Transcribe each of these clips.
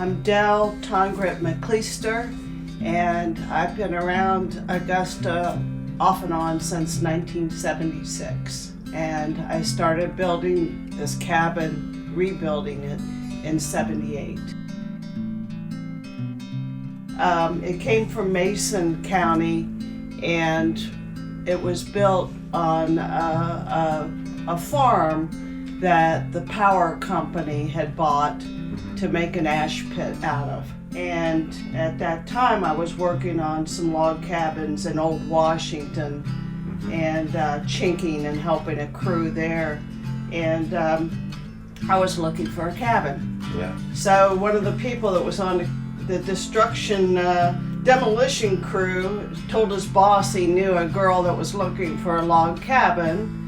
I'm 𝐷𝐬 and I've been around Augusta off and on since 1976. And I started building this cabin, rebuilding it in '78. It came from Mason County, and it was built on a farm that the power company had bought to make an ash pit out of. And at that time I was working on some log cabins in Old Washington and chinking and helping a crew there. And I was looking for a cabin. Yeah. So one of the people that was on the demolition crew told his boss he knew a girl that was looking for a log cabin.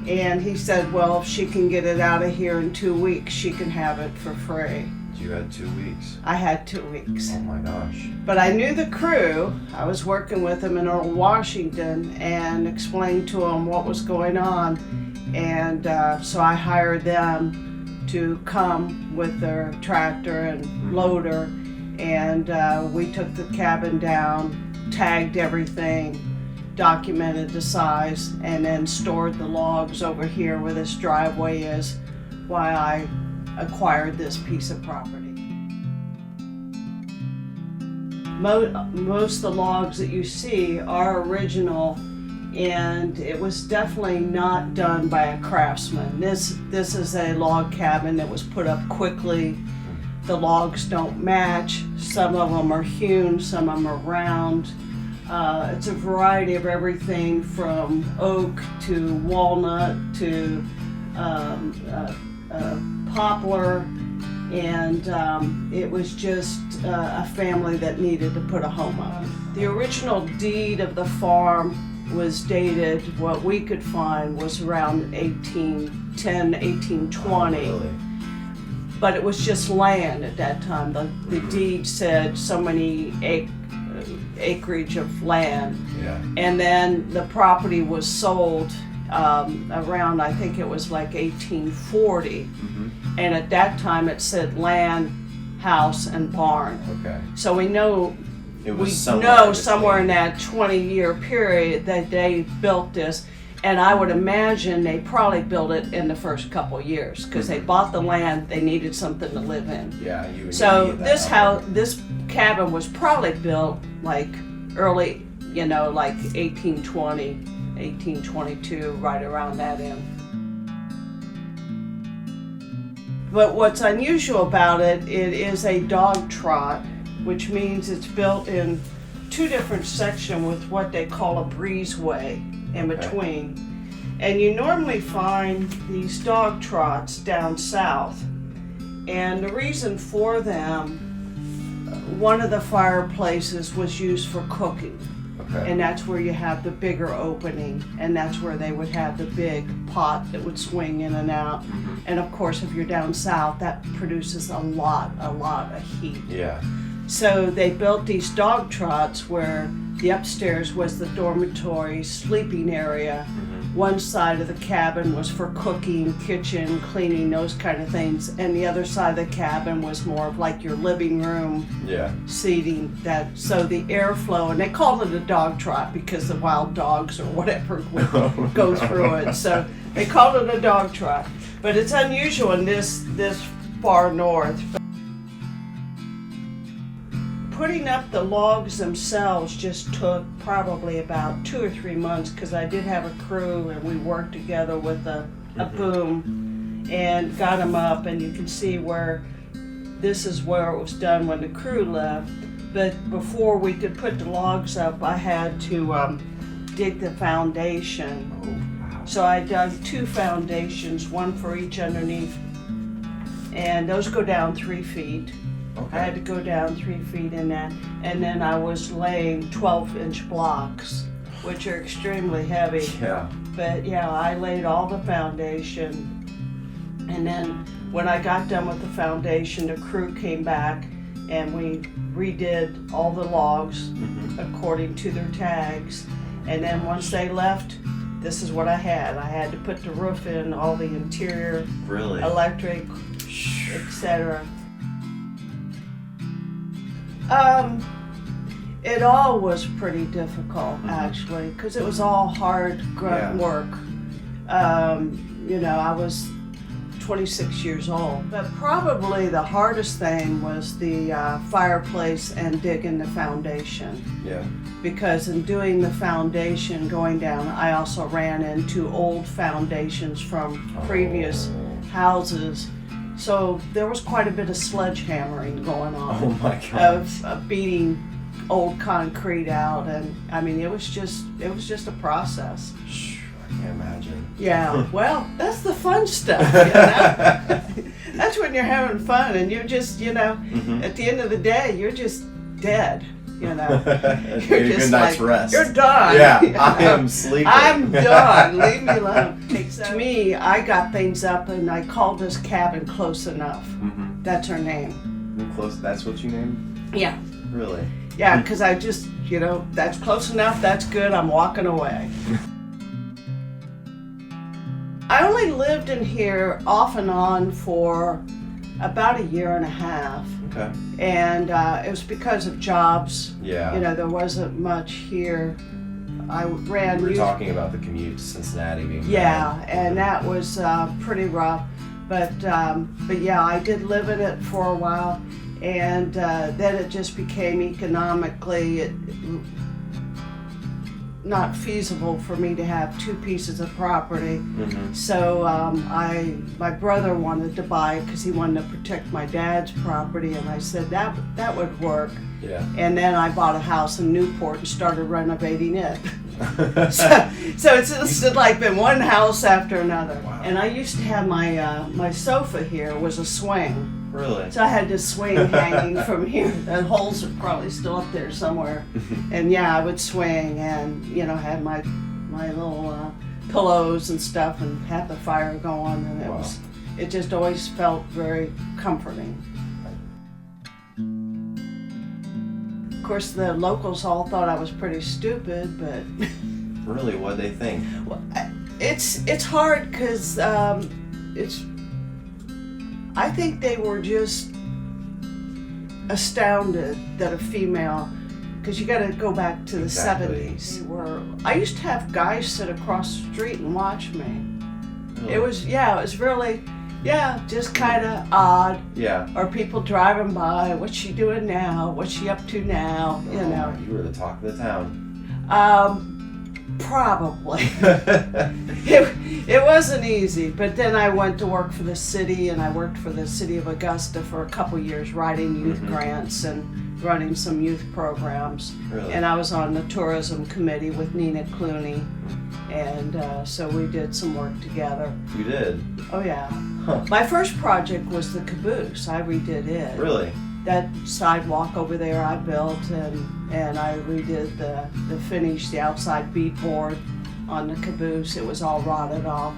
And he said, well, if she can get it out of here in 2 weeks, she can have it for free. You had 2 weeks. I had 2 weeks. Oh my gosh. But I knew the crew. I was working with them in Old Washington and explained to them what was going on. And so I hired them to come with their tractor and loader. And we took the cabin down, tagged everything, documented the size, and then stored the logs over here where this driveway is while I acquired this piece of property. Most of the logs that you see are original, and it was definitely not done by a craftsman. This is a log cabin that was put up quickly. The logs don't match. Some of them are hewn, some of them are round. It's a variety of everything from oak to walnut to poplar, and it was just a family that needed to put a home up. The original deed of the farm was dated, what we could find was around 1810, 1820. Oh, really? But it was just land at that time. The deed said so many acreage of land. Yeah. And then the property was sold around, I think it was like 1840. And at that time it said land, house, and barn. Okay. So we know somewhere in that 20-year period that they built this. And I would imagine they probably built it in the first couple years because they bought the land, they needed something to live in. Yeah. So this cabin was probably built like early, like 1820, 1822, right around that end. But what's unusual about it is a dog trot, which means it's built in 2 different sections with what they call a breezeway in between. And you normally find these dog trots down south. And the reason for them, one of the fireplaces was used for cooking. Okay. And that's where you have the bigger opening, and that's where they would have the big pot that would swing in and out. And of course, if you're down south, that produces a lot of heat. Yeah. So they built these dog trots where the upstairs was the dormitory sleeping area. One side of the cabin was for cooking, kitchen, cleaning, those kind of things. And the other side of the cabin was more of like your living room seating. So the airflow, and they called it a dog trot because the wild dogs or whatever would go through it. So they called it a dog trot. But it's unusual in this far north. Putting up the logs themselves just took probably about 2 or 3 months because I did have a crew and we worked together with a boom and got them up, and you can see where this is where it was done when the crew left. But before we could put the logs up, I had to dig the foundation. Oh, wow. So I dug 2 foundations, one for each underneath, and those go down 3 feet. Okay. I had to go down 3 feet in that, and then I was laying 12-inch blocks, which are extremely heavy. Yeah. But yeah, I laid all the foundation, and then when I got done with the foundation, the crew came back and we redid all the logs according to their tags. And then once they left, this is what I had. I had to put the roof in, all the interior, Really? electric, etc. It all was pretty difficult, actually, because it was all hard grunt work. You know, I was 26 years old, but probably the hardest thing was the fireplace and digging the foundation. Yeah. Because in doing the foundation, going down, I also ran into old foundations from previous houses. So there was quite a bit of sledgehammering going on. Oh my God. Of beating old concrete out, and I mean it was just a process. I can't imagine. Yeah, well, that's the fun stuff, you know. That's when you're having fun, and you're just, you know, at the end of the day, you're just dead, you know. You're just good night's rest. You're done. Yeah, you know? I am sleeping. I'm done. Leave me alone. To me, I got things up, and I called this cabin Close Enough. That's her name. Close. That's what you named? Yeah. Really? Yeah, because I just, you know, that's close enough, that's good, I'm walking away. I only lived in here off and on for about 1.5 years. Okay. And it was because of jobs. Yeah. You know, there wasn't much here. I ran. We were talking about the commute to Cincinnati being bad. And that was pretty rough. But yeah, I did live in it for a while. And then it just became economically not feasible for me to have 2 pieces of property. So my brother wanted to buy it because he wanted to protect my dad's property, and I said that would work. Yeah. And then I bought a house in Newport and started renovating it. so it's just like been one house after another. Wow. And I used to have my sofa here was a swing. Really? So I had this swing hanging from here. The holes are probably still up there somewhere. And yeah, I would swing and, you know, had my little pillows and stuff and have the fire going, and it just always felt very comforting. Of course, the locals all thought I was pretty stupid, but Really, what'd they think? well, it's hard because I think they were just astounded that a female, because you got to go back to the Exactly. 70s. I used to have guys sit across the street and watch me. Really? It was really, just kind of odd. Yeah. Or people driving by, what's she doing now? What's she up to now? You know. You were the talk of the town. Probably. It wasn't easy, but then I went to work for the city, and I worked for the city of Augusta for a couple years writing youth grants and running some youth programs. Really? And I was on the tourism committee with Nina Clooney, and so we did some work together. You did? Oh yeah. Huh. My first project was the caboose. I redid it. Really? That sidewalk over there I built, and I redid the finish, the outside beadboard on the caboose. It was all rotted off.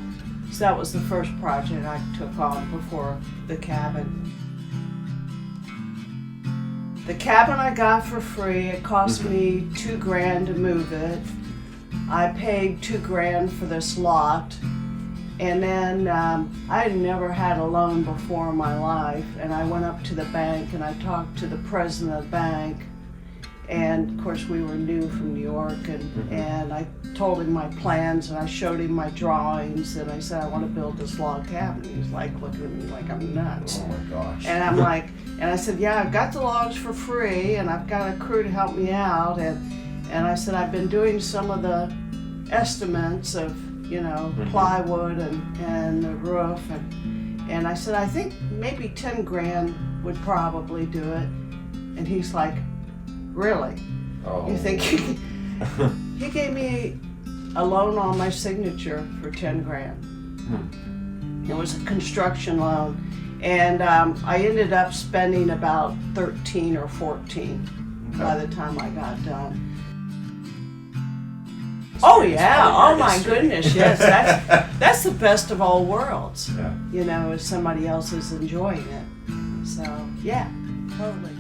So that was the first project I took on before the cabin. The cabin I got for free. It cost me $2,000 to move it. I paid $2,000 for this lot. And then I had never had a loan before in my life, and I went up to the bank and I talked to the president of the bank, and of course we were new from New York, and I told him my plans and I showed him my drawings, and I said I want to build this log cabin. He was like looking at me like I'm nuts. Oh my gosh. And I'm like, and I said, yeah, I've got the logs for free and I've got a crew to help me out, and I said I've been doing some of the estimates of, you know, plywood and the roof, and I said I think maybe $10,000 would probably do it. And he's like, really? Oh. You think he gave me a loan on my signature for $10,000. It was a construction loan, and I ended up spending about 13 or 14 by the time I got done. Oh yeah! Oh my goodness! Yes, that's the best of all worlds. Yeah. You know, if somebody else is enjoying it. So yeah, totally.